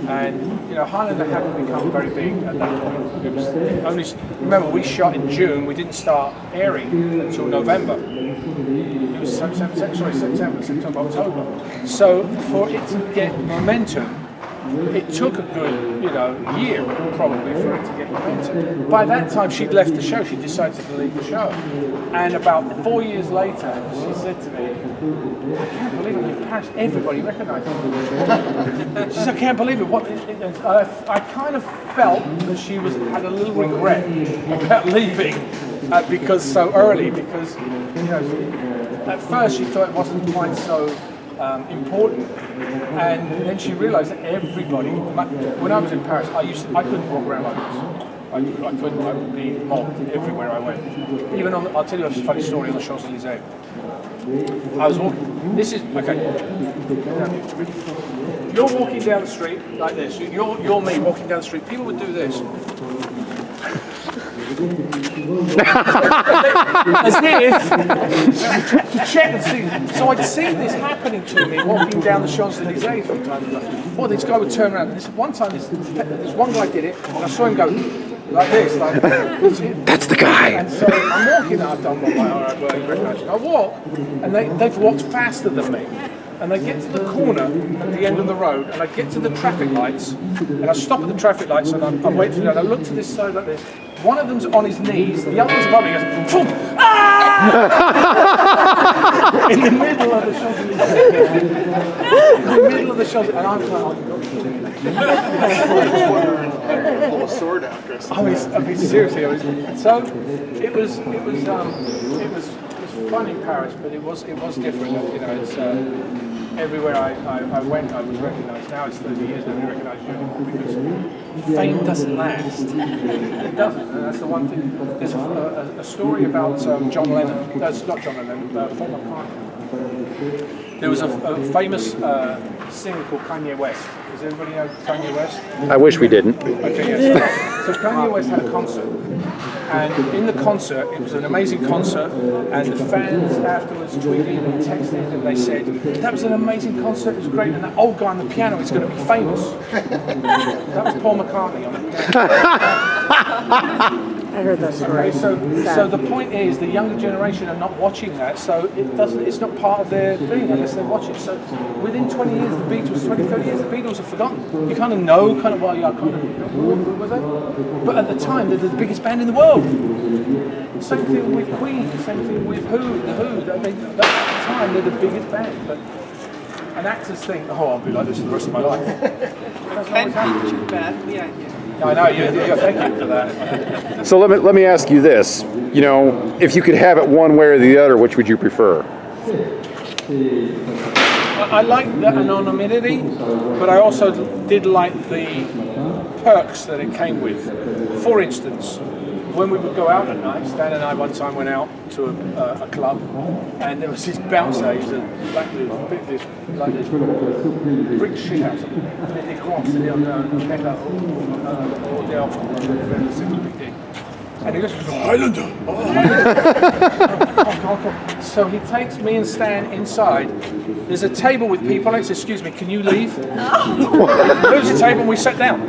and Highlander hadn't become very big at that point. It was only, remember, we shot in June. We didn't start airing until November. It was September, October. So for it to get momentum, it took a good, year probably for it to get momentum. By that time, she'd left the show. She decided to leave the show, and about 4 years later, she said to me, "I can't believe it. In Paris, everybody recognised me." She said, "I can't believe it." I kind of felt that she had a little regret about leaving because so early. Because at first she thought it wasn't quite so important, and then she realised that everybody. When I was in Paris, I couldn't walk around like this. I couldn't. I would be mobbed everywhere I went. Even I'll tell you a funny story on the Champs-Élysées. I was walking. This is okay. You're walking down the street like this. You're me walking down the street. People would do this. As if to check and see. So I'd see this happening to me walking down the Champs-Élysées from time to time. Well, this guy would turn around. And one time, this one guy did it, and I saw him go like this, like that's the guy. And so I'm walking. I've done what my alright, well, you recognise me. I walk, and they've walked faster than me. And I get to the corner at the end of the road, and I get to the traffic lights, and I stop at the traffic lights, and I'm waiting for them, and I look to this side like this. One of them's on his knees, the other one's above me, goes, boom! Ah! In the middle of the Champs-Élysées. In the middle of the Champs-Élysées, and I'm like, Pull a sword out, Chris. I mean, seriously, so it was fun in Paris, but it was different. It's everywhere I went, I was recognised. Now it's 30 years, nobody recognises you anymore because fame doesn't last. It doesn't, and that's the one thing. There's a story about John Lennon. That's not John Lennon. Paul McCartney. There was a famous singer called Kanye West. Does everybody know Kanye West? I wish we didn't. Okay, yes. So Kanye West had a concert, and in the concert, it was an amazing concert, and the fans afterwards tweeted and texted, and they said, "That was an amazing concert, it was great, and that old guy on the piano is going to be famous." That was Paul McCartney on the piano. I heard that story. Okay, so the point is, the younger generation are not watching that, so it's not part of their thing unless they watch it. So within 20 years, the Beatles, 20, 30 years, the Beatles are forgotten. You kind of know, well, yeah, kind of, was it? But at the time, they're the biggest band in the world. Same thing with Queen, same thing with The Who. I mean, at the time, they're the biggest band. But an actors think, oh, I'll be like this for the rest of my life. That's not what's happening. Yeah. I know, yeah, thank you for that. So let me ask you this. If you could have it one way or the other, which would you prefer? I like the anonymity, but I also did like the perks that it came with. For instance, when we would go out at night, Stan and I one time went out to a club, and there was this bouncer. He was a black dude, like this brick shit house. Il était grand, c'est-à-dire un mec là, and he goes, Highlander! Oh, Highlander! So he takes me and Stan inside. There's a table with people. I said, excuse me, can you leave? There's a table and we sat down.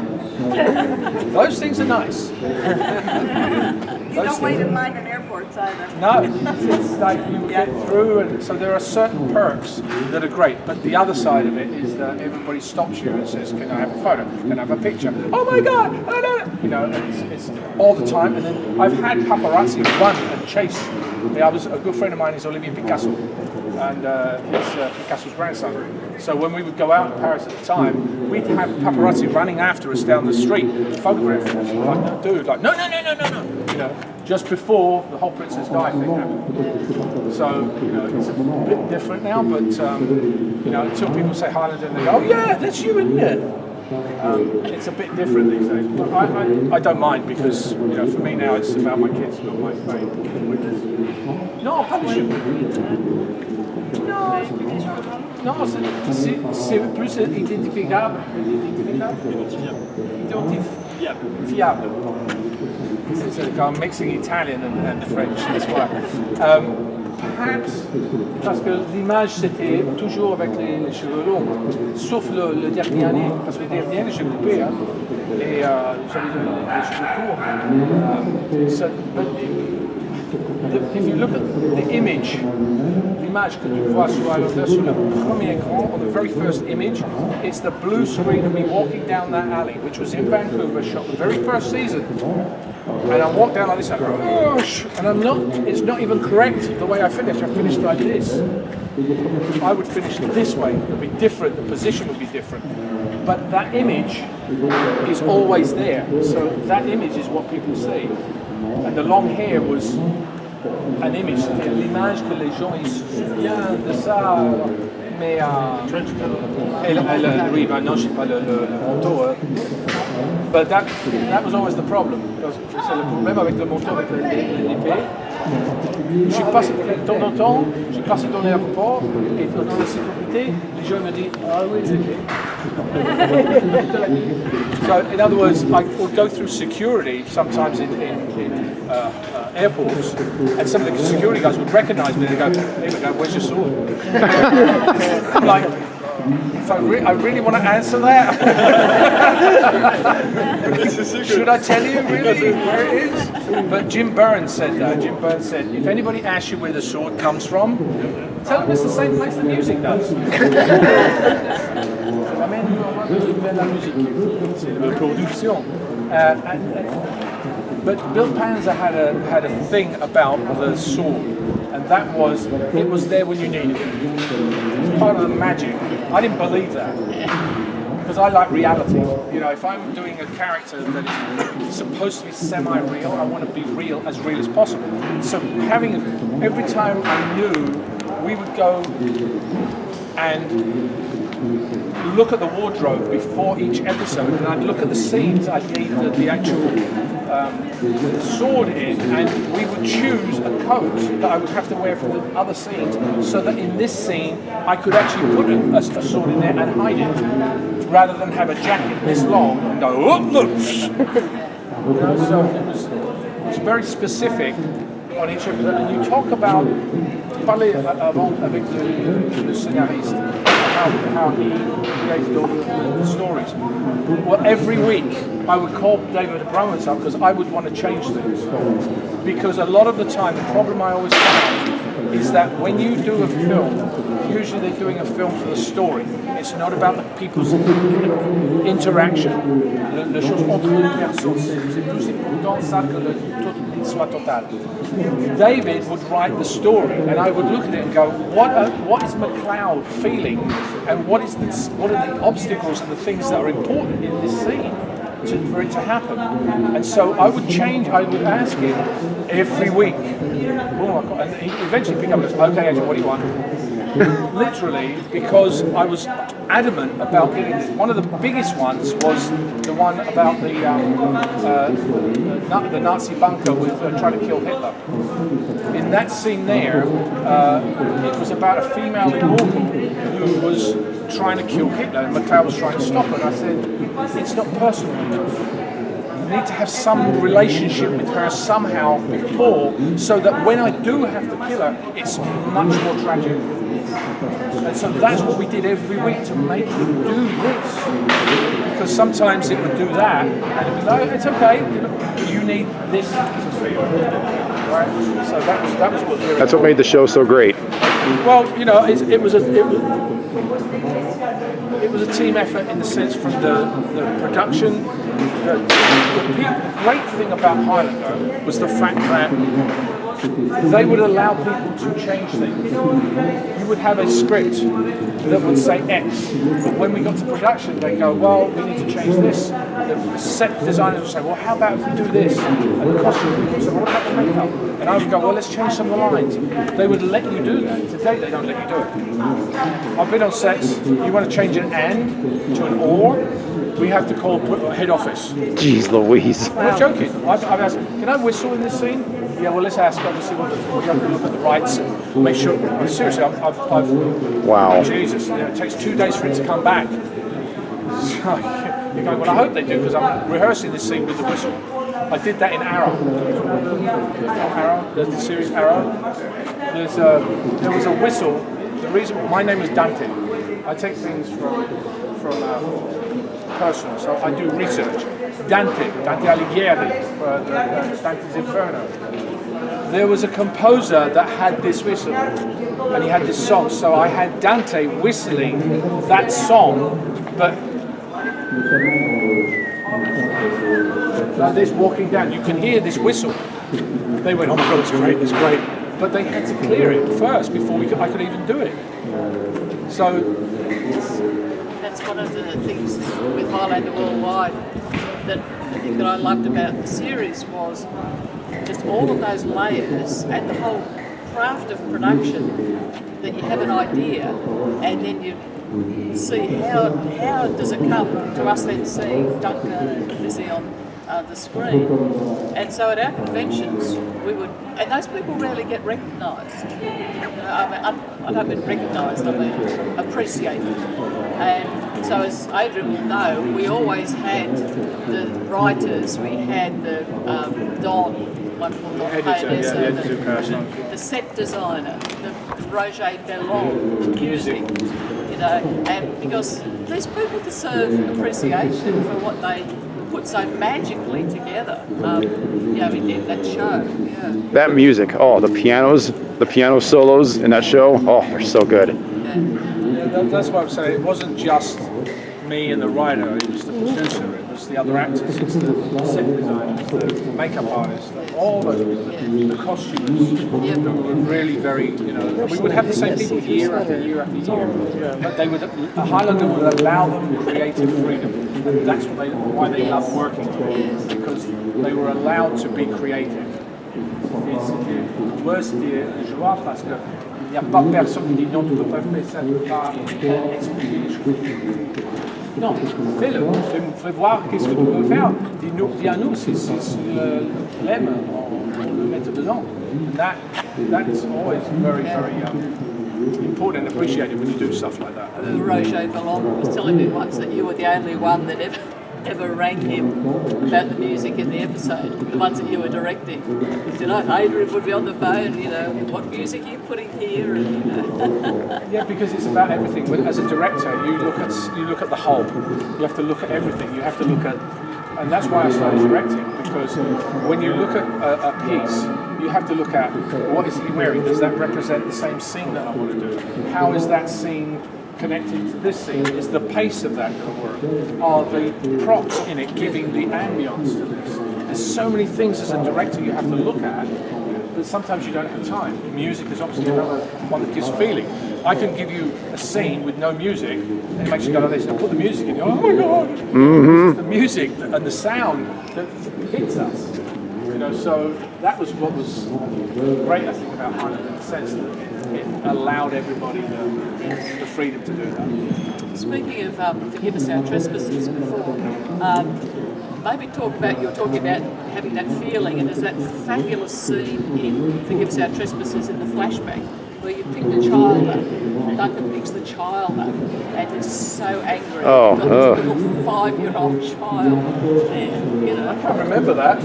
Those things are nice. You don't wait in line in airports either. No, it's like you get through, and so there are certain perks that are great. But the other side of it is that everybody stops you and says, "Can I have a photo? Can I have a picture?" Oh my God! I know it. You know, it's all the time. And then I've had paparazzi run and chase. I was a good friend of mine is Olivier Picasso, and he's Picasso's grandson. So when we would go out in Paris at the time, we'd have paparazzi running after us down the street, photographing us. Like, dude, like, no. You know, just before the whole Princess Di thing happened. So, you know, it's a bit different now, but, you know, until people say Highlander and they go, oh yeah, that's you, isn't it? It's a bit different these days. But I don't mind because, you know, for me now it's about my kids, not my fame. No, publish it. Non, c'est plus identifiable. Fiable. So I'm mixing Italian and French, that's why. Perhaps, parce que l'image c'était toujours avec les cheveux longs, sauf le dernier année, parce que le dernier année j'ai coupé, hein, et j'avais les cheveux courts. So, but if you look at the image, l'image que tu vois sur Highlander, sur le premier écran, on the very first image, it's the blue screen of me walking down that alley, which was in Vancouver, shot the very first season. And I walk down like this, and I go, oh, and it's not even correct the way I finished. I finished like this. I would finish this way. It would be different, the position would be different. But that image is always there. So that image is what people see. And the long hair was an image. C'était l'image que les gens ils se souviennent de ça. Mais oui, non, je sais pas le manteau. But that was always the problem. C'est le problème avec le manteau, avec l'épée. Je passe de temps en temps, je passe dans l'aéroport et dans la sécurité, les gens me disent ah oui l'épée. So in other words, I would go through security sometimes in airports, and some of the security guys would recognise me and they go, "Hey, where's your sword?" I'm like, if I really want to answer that, should I tell you really where it is? But Jim Burns said that. Jim Burns said, if anybody asks you where the sword comes from, tell them it's the same place the music does. But Bill Panzer had a thing about the sword, and that was, it was there when you needed it. It's part of the magic. I didn't believe that, because I like reality. You know, if I'm doing a character that is supposed to be semi-real, I want to be real as possible. So every time I knew, we would go and look at the wardrobe before each episode, and I'd look at the scenes I'd need the actual sword in, and we would choose a coat that I would have to wear for the other scenes, so that in this scene I could actually put a sword in there and hide it, rather than have a jacket this long and go, oh, look! You know, so it was very specific on each episode, and you talk about, parler avant avec le scénariste, how he created all the stories. Well, every week I would call David Abramowitz up because I would want to change things. Because a lot of the time, the problem I always have is that when you do a film, usually they're doing a film for the story. It's not about the people's interaction. La chose entre les personnes, c'est plus important ça que l'histoire totale. David would write the story, and I would look at it and go, what is MacLeod feeling, and what are the obstacles and the things that are important in this scene for it to happen? And so I would ask him every week, and he eventually picked up and goes, okay, Adrian, what do you want? literally, because I was adamant about getting this. One of the biggest ones was the one about the Nazi bunker with trying to kill Hitler. In that scene there, it was about a female immortal who was trying to kill Hitler, and McLeod was trying to stop her. And I said, it's not personal enough. You need to have some relationship with her somehow before, so that when I do have to kill her, it's much more tragic. And so that's what we did every week to make him do this. Because sometimes it would do that, and it'd be like, it's okay, you need this to feel. Right? So that was what really That's what made the show so great. Well, you know, it was a team effort in the sense from the production. The great thing about Highlander was the fact that they would allow people to change things. You would have a script that would say X, but when we got to production, they go, well, we need to change this. The set designers would say, well, how about if we do this? And the costume people would say, well, what about the makeup? And I would go, well, let's change some of the lines. They would let you do that. Today, they don't let you do it. I've been on sets, you want to change an and to an or, we have to call head office. Jeez Louise. I'm not joking. I've asked, can I whistle in this scene? Yeah, well, let's ask, obviously, we have to look at the rights and make sure. Seriously, I've wow. Jesus, you know, it takes 2 days for it to come back. So, you go, well, I hope they do, because I'm rehearsing this scene with the whistle. I did that in Arrow. Arrow, the series Arrow. There was a whistle. The reason, my name is Dante. I take things from personal, so I do research. Dante Alighieri, for Dante's Inferno. There was a composer that had this whistle, and he had this song, so I had Dante whistling that song, but like this walking down, you can hear this whistle. They went, oh my God, it's great. But they had to clear it first before I could even do it. So that's one of the things with Highlander Worldwide, that the thing that I loved about the series was just all of those layers and the whole craft of production, that you have an idea and then you see how does it come to us then seeing Duncan and Lizzie on the screen. And so at our conventions we would, and those people rarely get recognised. I don't mean recognised, I mean appreciated. And so as Adrian will know, we always had the writers, we had the Don, wonderful Don Haynes, the set designer, the Roger Bellon, the music, you know, and because these people deserve appreciation for what they put so magically together, you know, in that show. Yeah. That music, the piano solos in that show, they're so good. Yeah, that's what I'm saying. It wasn't just me and the writer, it was the producer, it was the other actors, it's the set designers, the makeup artists, all the costumes, who were really very, you know, we would have the same people year after year after year, but they would, Highlander would allow them creative freedom, and that's why they love working together, because they were allowed to be creative. C'était joie parce que il n'y a pas personne qui dit non, tu ne peux pas faire ça, tu ne peux pas expliquer les choses. Non, fais-le, fais voir qu'est-ce que tu peux faire. Dis à nous si tu l'aimes, on le met dedans. That's always very, very important and appreciated when you do stuff like that. Roger Bellon was telling me once that you were the only one that ever rang him about the music in the episode, the ones that you were directing. He said, Adrian would be on the phone, you know, what music are you putting here? And, you know. Yeah, because it's about everything. As a director, you look at the whole. You have to look at everything. You have to look at, and that's why I started directing, because when you look at a piece, you have to look at what is he wearing. Does that represent the same scene that I want to do? How is that scene connected to this scene? Is the pace of that going to work? Are the props in it giving the ambience to this? There's so many things as a director you have to look at, but sometimes you don't have time. Music is obviously another one that gives feeling. I can give you a scene with no music, and it makes you go like this, and put the music in, you go, oh my God! Mm-hmm. It's the music and the sound that hits us. You know, so that was what was great, I think, about Highlander, in the sense that it allowed everybody the freedom to do that. Speaking of forgive us our trespasses before, maybe you're talking about having that feeling, and there's that fabulous scene in Forgive Us Our Trespasses in the flashback, where you pick the child up, Duncan picks the child up, and is so angry. Oh, You've got this little 5-year-old child there, you know. I can't remember that.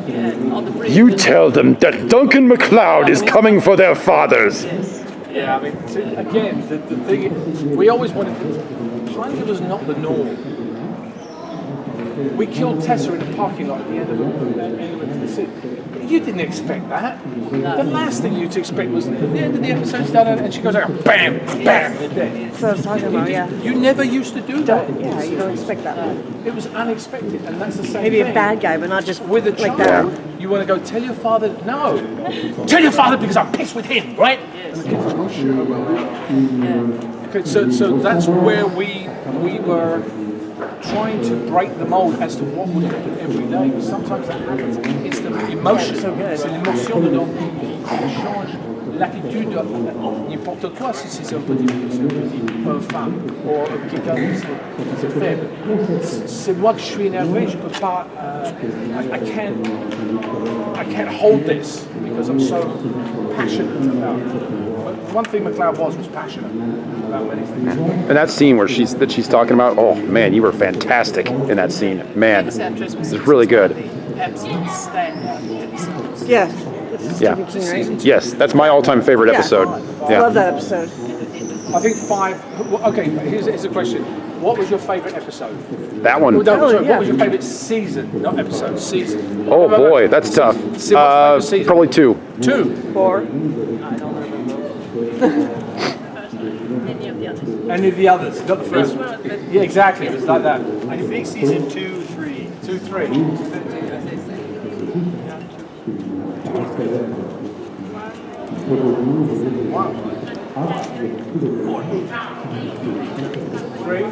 Yeah, on the bridge. You tell them that Duncan MacLeod is coming for their fathers. Yes. Yeah, I mean, again, the thing is, we always wanted to. Highlander was not the norm. We killed Tessa in the parking lot at the end of the scene. You didn't expect that. No. The last thing you'd expect was at the end of the episode's done and she goes like, bam, bam, they're dead. That's what I was talking about, yeah. You never used to do that. Yeah, you don't expect that. It was unexpected, and that's the same Maybe thing. a bad guy, but not just With a like child, that. you want to go tell your father, no. Tell your father because I'm pissed with him, right? Yes. And the kid's like, oh, sure. Okay, so that's where we were trying to break the mold as to what would happen every day. Because sometimes that happens. It's the emotion. C'est l'émotion dedans qui change l'attitude de n'importe quoi, si c'est un petit femme ou quelqu'un qui c'est faible. C'est moi que je suis énervé, je peux pas. I can't hold this because I'm so passionate about it. But one thing MacLeod was passionate about many things. And that scene where she's talking about, oh man, you were fantastic in that scene. Man, Forgive Us Our Trespasses it's really good. Absolute standout episodes. Yeah. It's Yeah. Stephen King, right? Yes, that's my all-time favorite Yeah. episode. I Yeah. love that episode. I think 5. Okay, here's a question. What was your favourite episode? That one. No, sorry, yeah. what was your favourite season? Not episode, season. Oh boy, that's tough. See, what's favourite season? Probably 2. 2. 4. Any of the others, not the first one. Yeah, exactly. It was like that. I think season 2, 3. 2, 3. Three.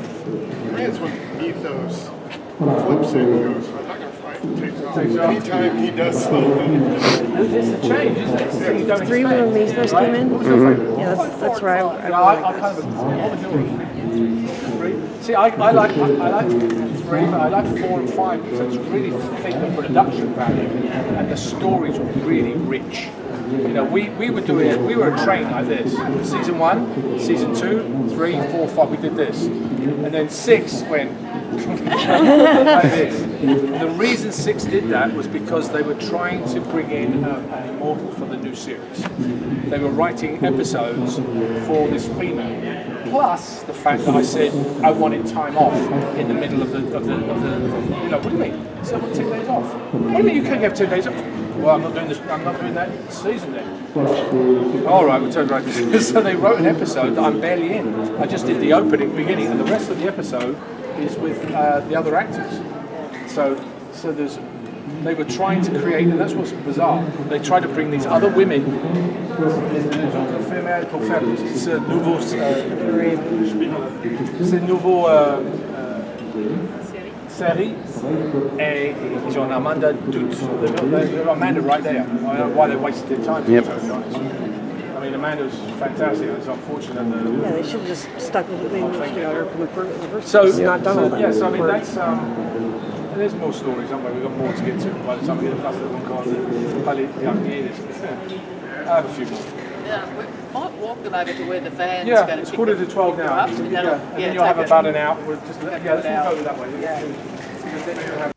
That's when Ethos flips it and goes, I'm not going to fight and takes off. Anytime he does something. It's the change, isn't it? So you don't 3 expect. when Mesos came in. What was your favourite? Yeah, that's where I Yeah, I kind of. What was yours? 3. See, I like 3, but I like 4 and 5 because it's really thick the production value and the stories were really rich. You know, we were a train like this. Season 1, season 2, 3, 4, 5. We did this, and then 6 went like this. The reason 6 did that was because they were trying to bring in an immortal for the new series. They were writing episodes for this female. Plus the fact that I said I wanted time off in the middle of the you know, what do you mean? I said I want 10 days off. What do you mean you can't have 10 days off? Well, I'm not doing that season then. All right, we'll turn right. So they wrote an episode that I'm barely in. I just did the opening, beginning, and the rest of the episode is with the other actors. So they were trying to create, and that's what's bizarre. They tried to bring these other women. C'est nouveau série, et ils ont Amanda Amanda right there. I don't know why they wasted their time. Yep. I mean, Amanda's fantastic. It's unfortunate that. Yeah, they should have just stuck with it. They got her from the first. So, It's not done all that. yeah, so I mean, that's. There's more stories, haven't we? We've got more to get to by the time we get to I have a few more. Yeah, we might walk them over to where the van's Yeah, going to it's pick quarter them to 12 now. up, Yeah, and and that'll- then you'll have take about an hour. We'll just let's an hour. go that way. Yeah. Because then you'll have